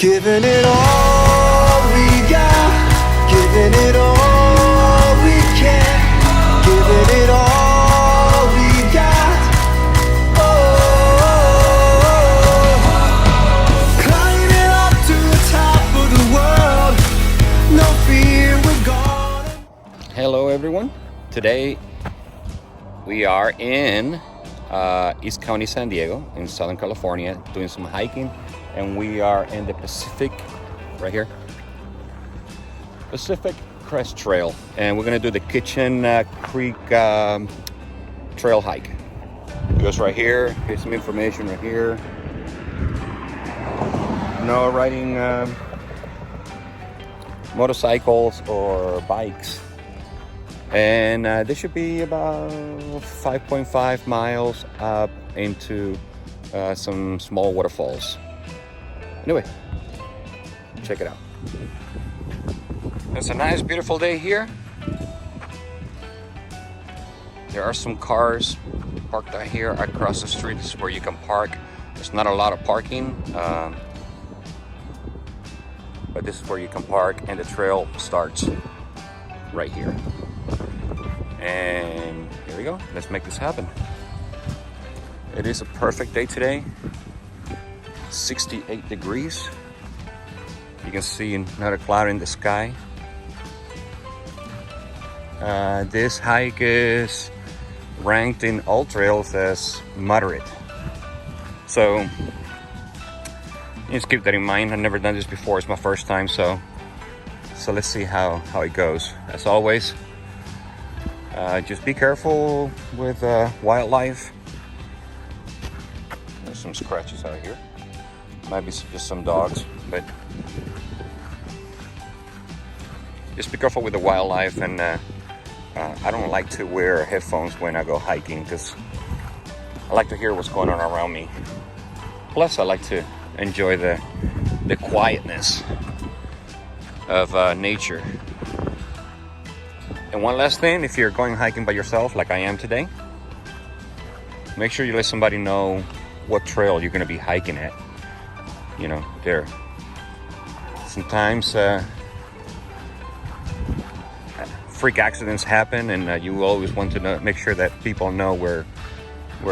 Giving it all we got, giving it all we can, giving it all we got. Oh, climbing up to the top of the world, no fear, we're gonna. Hello everyone. Today we are in East County, San Diego, in Southern California, doing some hiking, and we are in the Pacific, right here, Pacific Crest Trail, and we're gonna do the Kitchen Creek trail hike. It goes right here. Here's some information right here. No riding motorcycles or bikes. And this should be about 5.5 miles up into some small waterfalls. Anyway, check it out. It's a nice, beautiful day here. There are some cars parked out here across the street. This is where you can park. There's not a lot of parking, but this is where you can park, and the trail starts right here. And here we go. Let's make this happen. It is a perfect day today. 68 degrees. You can see not a cloud in the sky. This hike is ranked in all trails as moderate. So just keep that in mind. I've never done this before. It's my first time, so let's see how it goes. As always, just be careful with wildlife. There's some scratches out here. Might be just some dogs, but just be careful with the wildlife. And I don't like to wear headphones when I go hiking because I like to hear what's going on around me. Plus, I like to enjoy the quietness of nature. And one last thing, if you're going hiking by yourself like I am today, make sure you let somebody know what trail you're going to be hiking at. You know, there sometimes freak accidents happen, and you always want to make sure that people know where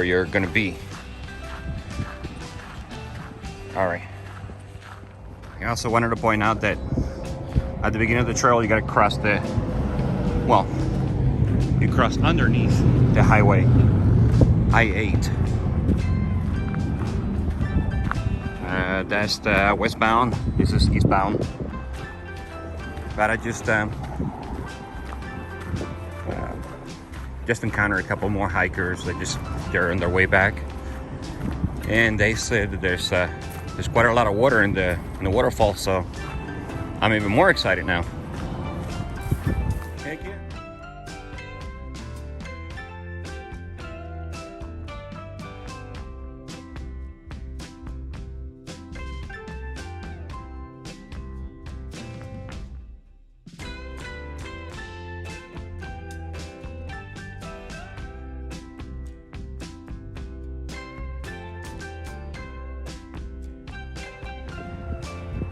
you're going to be. All right. I also wanted to point out that at the beginning of the trail, you got to cross you cross underneath the highway, I-8. That's the westbound. This is eastbound. But I just encountered a couple more hikers that they're on their way back, and they said that there's quite a lot of water in the waterfall. So I'm even more excited now. Thank you.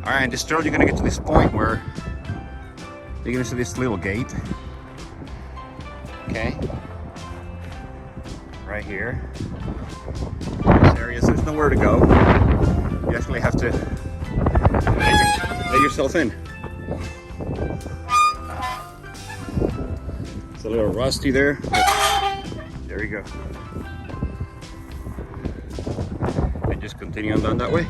All right, this trail, you're gonna get to this point where you're gonna see this little gate. Okay, right here. This area, so there's nowhere to go. You actually have to let yourself in. It's a little rusty there, but there you go. And just continue on down that way.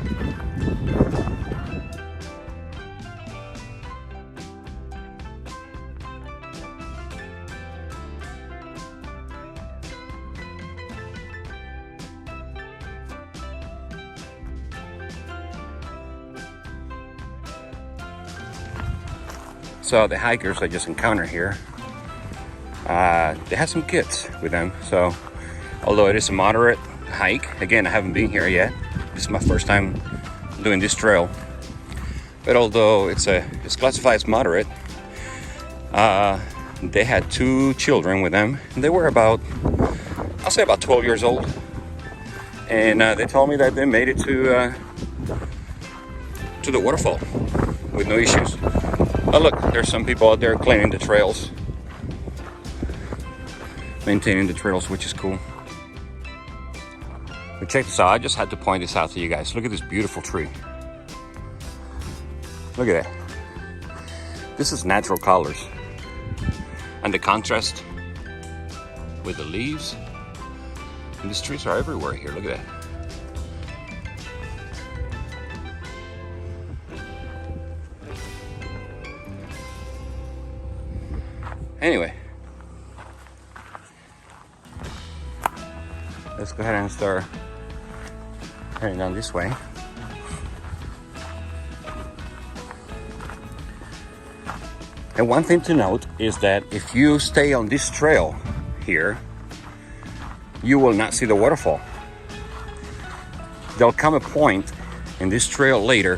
So the hikers I just encountered here, they have some kits with them. So although it is a moderate hike, again, I haven't been here yet. This is my first time doing this trail. But although it's classified as moderate, they had 2 children with them. They were about, I'll say about 12 years old. And they told me that they made it to to the waterfall with no issues. Oh look, there's some people out there cleaning the trails, maintaining the trails, which is cool. But check this out, I just had to point this out to you guys. Look at this beautiful tree. Look at that. This is natural colors. And the contrast with the leaves. And these trees are everywhere here, look at that. Anyway, let's go ahead and start heading down this way. And one thing to note is that if you stay on this trail here, you will not see the waterfall. There'll come a point in this trail later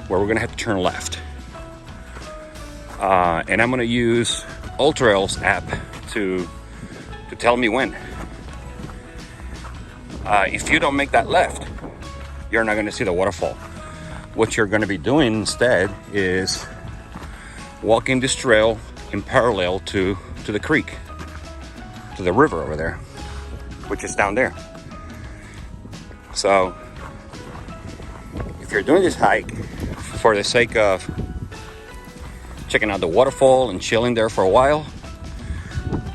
where we're gonna have to turn left. And I'm gonna use AllTrails app to tell me when. If you don't make that left, you're not gonna see the waterfall. What you're gonna be doing instead is walking this trail in parallel to the creek, to the river over there, which is down there. So if you're doing this hike for the sake of checking out the waterfall and chilling there for a while,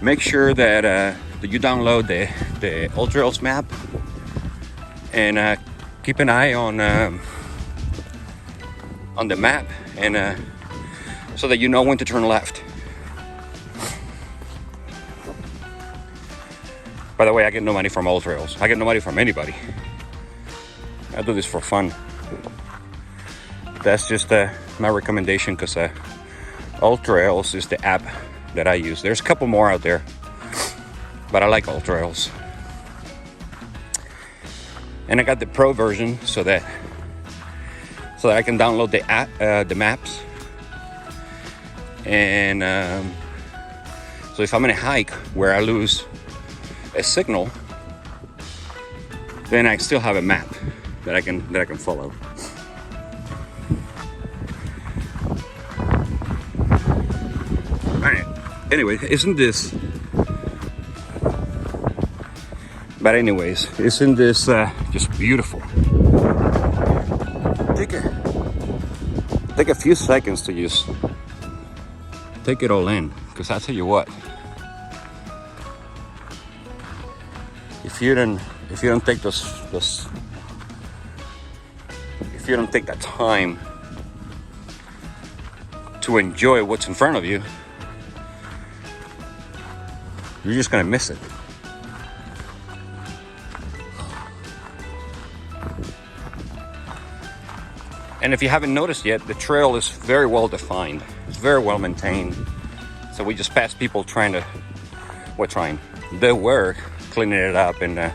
make sure that you download the AllTrails map and keep an eye on the map and so that you know when to turn left. By the way, I get no money from AllTrails. I get no money from anybody. I do this for fun. That's just my recommendation, because AllTrails is the app that I use. There's a couple more out there, but I like AllTrails. And I got the pro version so that I can download the app, the maps. And so if I'm in a hike where I lose a signal, then I still have a map that I can follow. All right. Anyway, isn't this just beautiful? Take a few seconds to just take it all in, because I tell you what, if you don't take if you don't take that time to enjoy what's in front of you, you're just gonna miss it. And if you haven't noticed yet, the trail is very well defined. It's very well maintained. So we just pass people they were cleaning it up and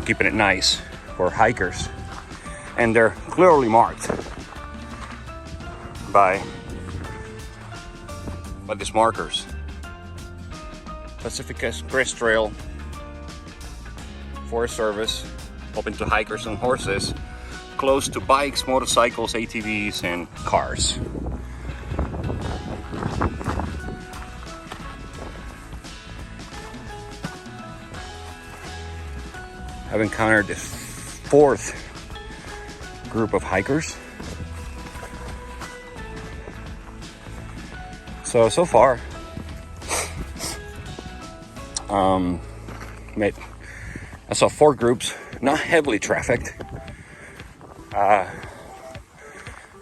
keeping it nice for hikers. And they're clearly marked by these markers. Pacific Crest Trail, Forest Service, open to hikers and horses, closed to bikes, motorcycles, ATVs, and cars. I've encountered the fourth group of hikers. So far, I saw 4 groups, not heavily trafficked.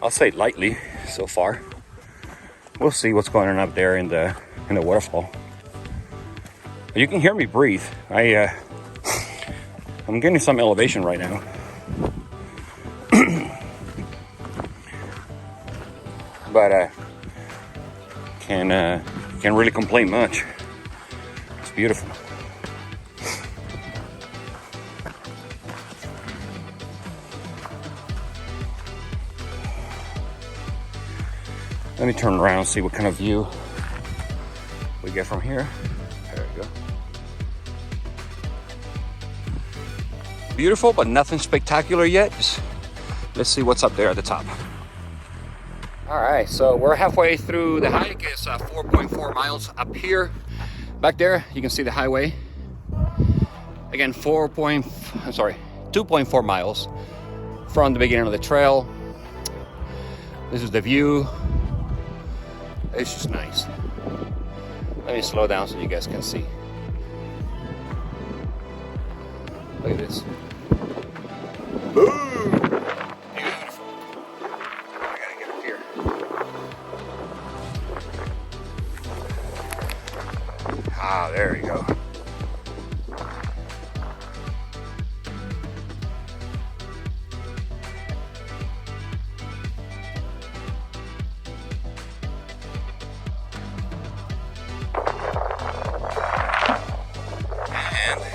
I'll say lightly so far. We'll see what's going on up there in the waterfall. You can hear me breathe. I'm getting some elevation right now. But can't really complain much. It's beautiful. Let me turn around and see what kind of view we get from here. There we go. Beautiful, but nothing spectacular yet. Just Let's see what's up there at the top. All right, so we're halfway through the hike. It's 4.4 miles up here. Back there, you can see the highway. Again, 2.4 miles from the beginning of the trail. This is the view. It's just nice. Let me slow down so you guys can see. Look at this. Boom! Beautiful. I gotta get up here. Ah, there you go.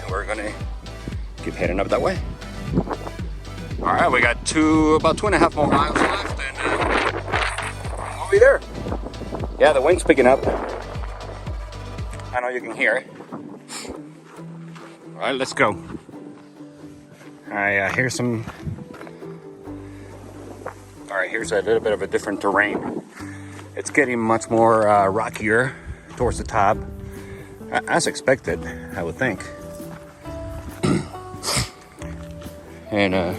We're gonna keep heading up that way. All right, we got about 2.5 more miles left, and we'll be there. Yeah, the wind's picking up. I know you can hear it. All right, let's go. All right, here's a little bit of a different terrain. It's getting much more rockier towards the top, as expected, I would think. And a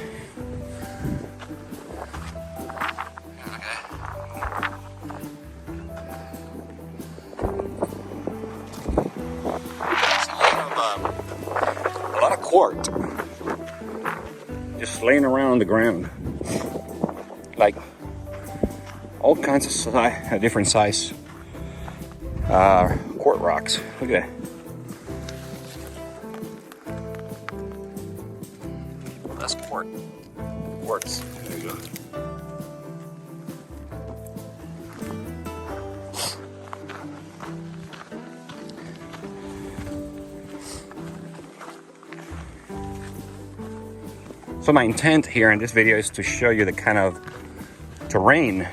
lot of quartz just laying around on the ground, like all kinds of different size quartz rocks. Look at that. That's quartz. There you go. So my intent here in this video is to show you the kind of terrain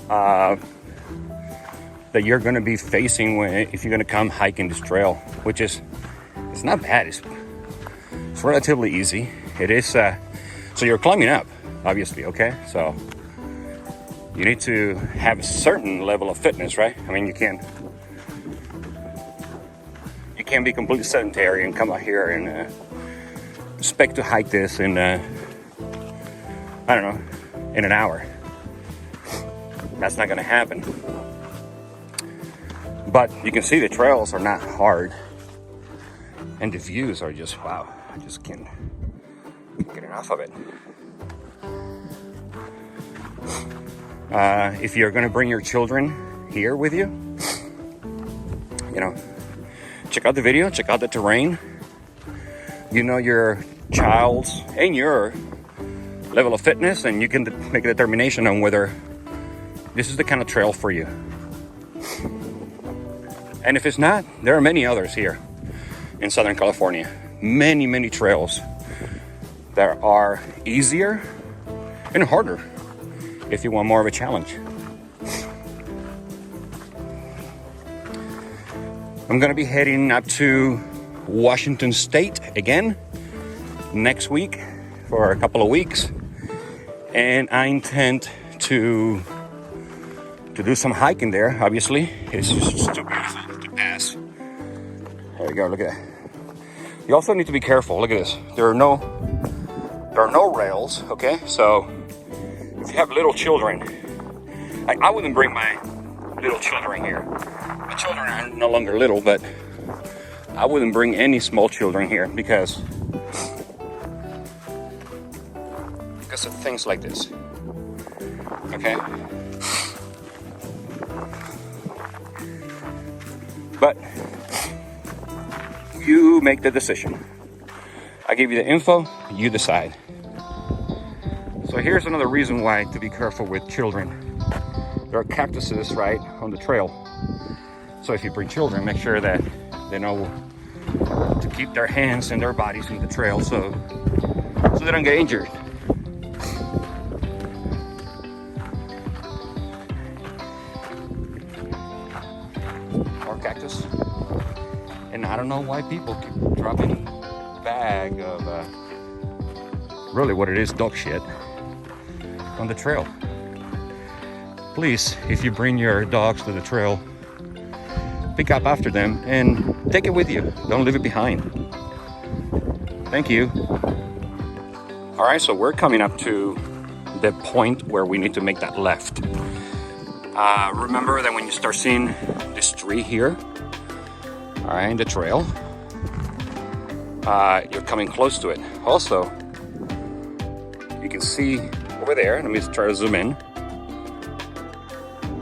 that you're going to be facing if you're going to come hiking this trail, which is, it's not bad. It's relatively easy. It is, so you're climbing up, obviously, okay? So you need to have a certain level of fitness, right? I mean, you can't be completely sedentary and come out here and expect to hike this in, I don't know, in an hour. That's not gonna happen. But you can see the trails are not hard. And the views are just, wow. I just can't get enough of it. If you're gonna bring your children here with you, you know, check out the video, check out the terrain. You know your child's and your level of fitness, and you can make a determination on whether this is the kind of trail for you. And if it's not, there are many others here in Southern California. Many trails that are easier and harder if you want more of a challenge. I'm gonna be heading up to Washington State again next week for a couple of weeks, and I intend to do some hiking there. Obviously, it's just too beautiful to pass. There you go. Look at that. You also need to be careful. Look at this. There are no rails. Okay, so if you have little children, I wouldn't bring my little children here. My children are no longer little, but I wouldn't bring any small children here because of things like this. Okay? But you make the decision. I give you the info, you decide. So here's another reason why to be careful with children. There are cactuses right on the trail. So if you bring children, make sure that they know to keep their hands and their bodies in the trail so they don't get injured. More cactus. And I don't know why people keep dropping a bag of really what it is, dog shit on the trail. Please, if you bring your dogs to the trail, pick up after them and take it with you. Don't leave it behind. Thank you. All right, so we're coming up to the point where we need to make that left. Remember that when you start seeing this tree here, all right, in the trail, you're coming close to it. Also, you can see over there, let me try to zoom in.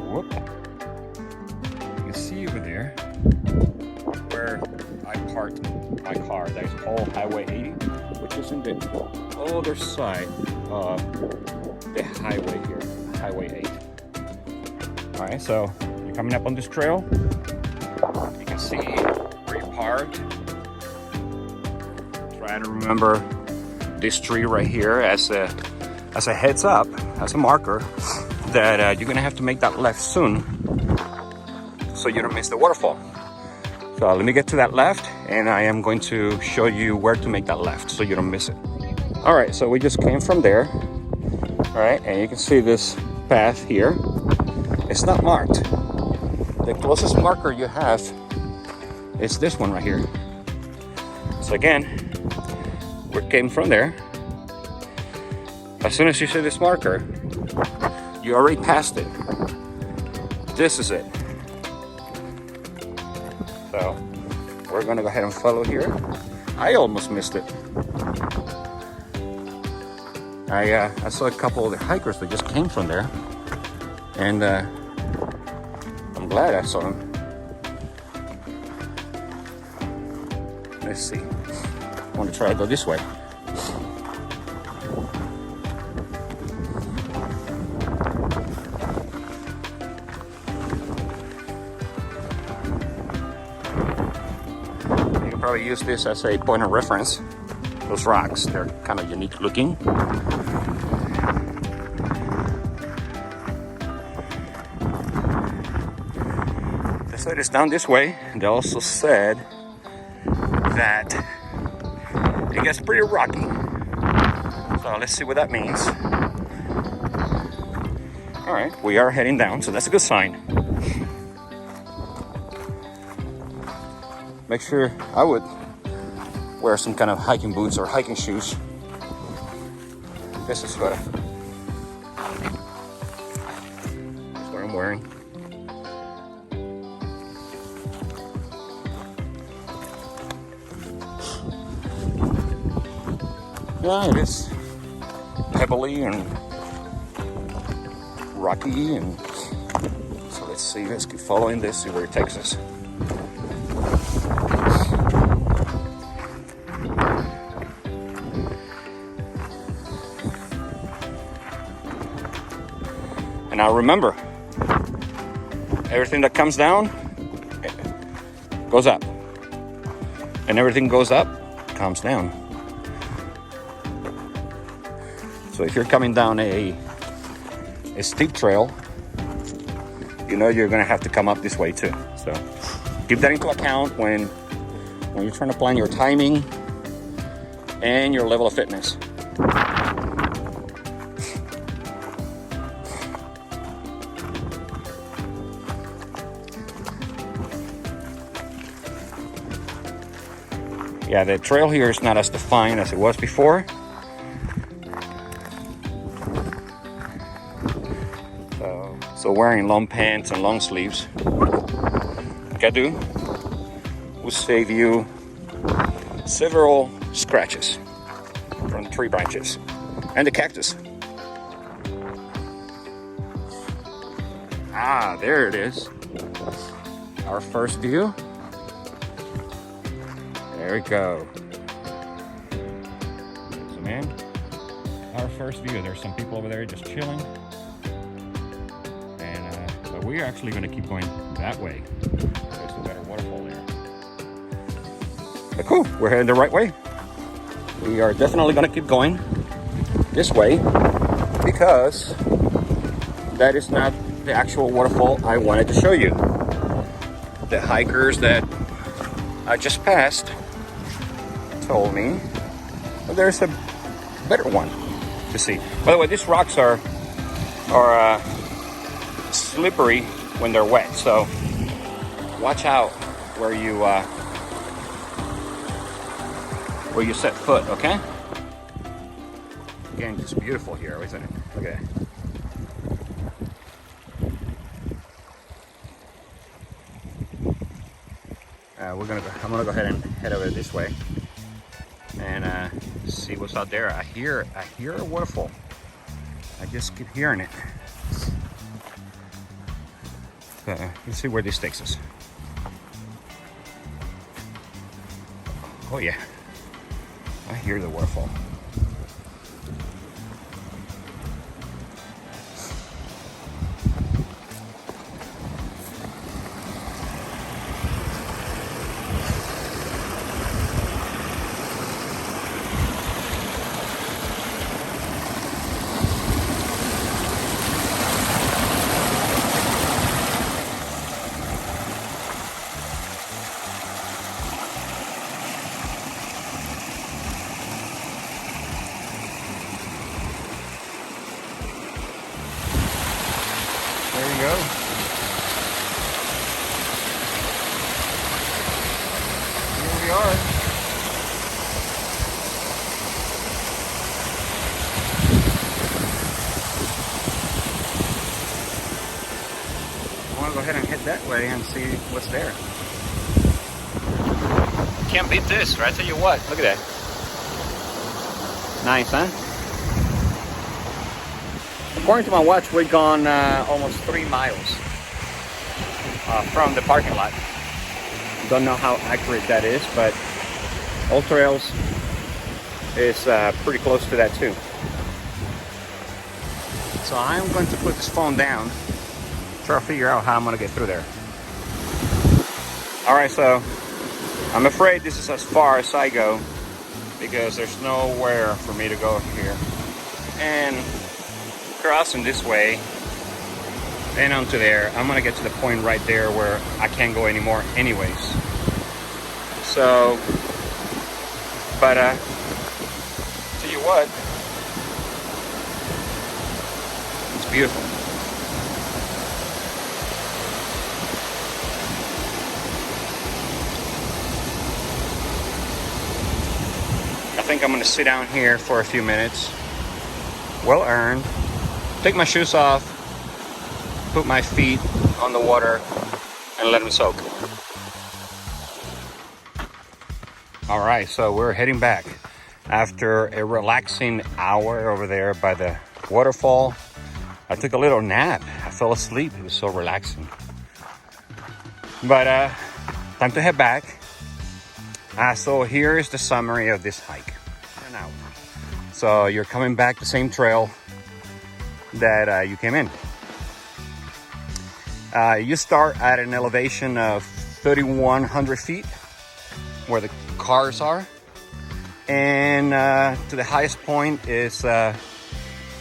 Whoop. You can see over there where I parked my car. That is all Highway 80, which is in the other side of the highway here, Highway 8. All right, so you're coming up on this trail. You can see where you parked. Try to remember this tree right here as a heads up, as a marker that you're gonna have to make that left soon so you don't miss the waterfall. So let me get to that left and I am going to show you where to make that left so you don't miss it. All right, so we just came from there. All right, and you can see this path here. It's not marked. The closest marker you have is this one right here. So again, we came from there. As soon as you see this marker, you already passed it. This is it. So we're gonna go ahead and follow here. I almost missed it. I saw a couple of the hikers that just came from there, and I'm glad I saw them. Let's see. I want to try to go this way. You can probably use this as a point of reference. Those rocks, they're kind of unique looking. They said it's down this way. They also said that it gets pretty rocky. So let's see what that means. All right, we are heading down, so that's a good sign. Make sure I would wear some kind of hiking boots or hiking shoes. This is what I'm wearing. Yeah, it is pebbly and rocky, and so let's see. Let's keep following this, see where it takes us. And now remember, everything that comes down goes up, and everything goes up comes down. So if you're coming down a steep trail, you know you're gonna have to come up this way too. So keep that into account when you're trying to plan your timing and your level of fitness. Yeah, the trail here is not as defined as it was before. So wearing long pants and long sleeves, like I do, will save you several scratches from the tree branches and the cactus. Ah, there it is. Our first view. There we go. So man, our first view. There's some people over there just chilling. But we're actually going to keep going that way. There's a better waterfall there. But cool, we're heading the right way. We are definitely going to keep going this way because that is not the actual waterfall I wanted to show you. The hikers that I just passed told me there's a better one to see. By the way, these rocks are slippery when they're wet, so watch out where you set foot, okay? Again, just beautiful here, isn't it? Look at that. I'm gonna go ahead and head over this way and see what's out there. I hear a waterfall. I just keep hearing it. Let's see where this takes us. Oh yeah, I hear the waterfall. There you go. Here we are. I want to go ahead and head that way and see what's there. Can't beat this, right? I tell you what, look at that. Nice, huh? According to my watch, we've gone almost 3 miles from the parking lot. Don't know how accurate that is, but All Trails is pretty close to that too. So I'm going to put this phone down, try to figure out how I'm going to get through there. All right, so I'm afraid this is as far as I go because there's nowhere for me to go here. And crossing this way and onto there, I'm gonna get to the point right there where I can't go anymore anyways. So, but tell you what, it's beautiful. I think I'm gonna sit down here for a few minutes, well earned. Take my shoes off, put my feet on the water, and let them soak. All right, so we're heading back after a relaxing hour over there by the waterfall. I took a little nap. I fell asleep. It was so relaxing. But time to head back. So here is the summary of this hike. Now, so you're coming back the same trail that you came in. You start at an elevation of 3,100 feet where the cars are, and to the highest point is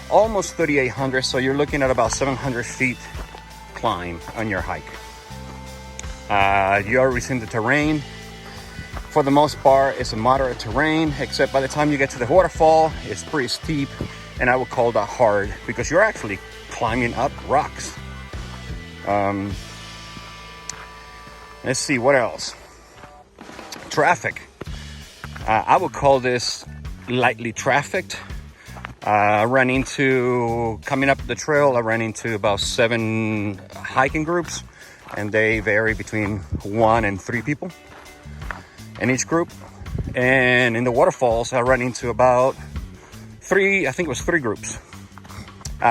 almost 3,800, so you're looking at about 700 feet climb on your hike. You already seen the terrain. For the most part, it's a moderate terrain, except by the time you get to the waterfall, it's pretty steep. And I would call that hard because you're actually climbing up rocks. Let's see, what else? Traffic. I would call this lightly trafficked. Coming up the trail, I ran into about 7 hiking groups, and they vary between 1 and 3 people in each group. And in the waterfalls, I ran into about 3 groups.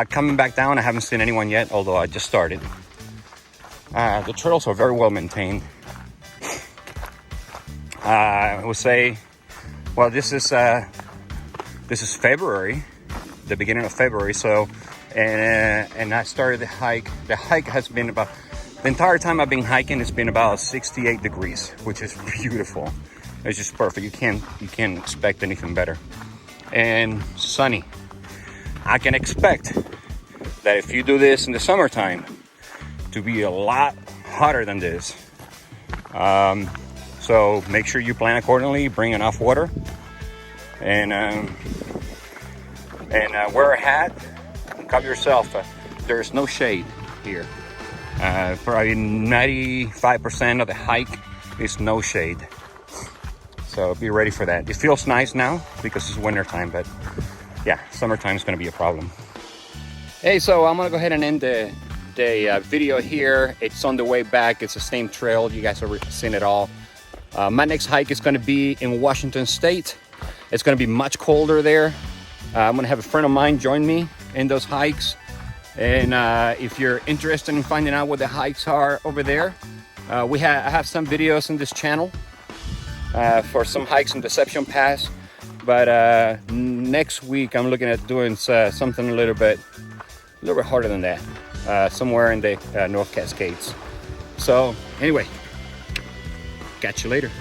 Coming back down, I haven't seen anyone yet, although I just started. The trails are very well maintained. I would say, well, this is February, the beginning of February. So, and I started the hike. The hike has been the entire time I've been hiking, it's been about 68 degrees, which is beautiful. It's just perfect. You can't expect anything better. And sunny. I can expect that if you do this in the summertime to be a lot hotter than this. So make sure you plan accordingly, bring enough water, and And wear a hat, cover yourself. There's no shade here. Probably 95% of the hike is no shade. So be ready for that. It feels nice now because it's winter time, but yeah, summertime is going to be a problem. Hey, so I'm going to go ahead and end the video here. It's on the way back. It's the same trail. You guys have seen it all. My next hike is going to be in Washington State. It's going to be much colder there. I'm going to have a friend of mine join me in those hikes. And if you're interested in finding out what the hikes are over there, I have some videos on this channel for some hikes in Deception Pass. But next week I'm looking at doing something a little bit harder than that, somewhere in the North Cascades. So anyway, catch you later.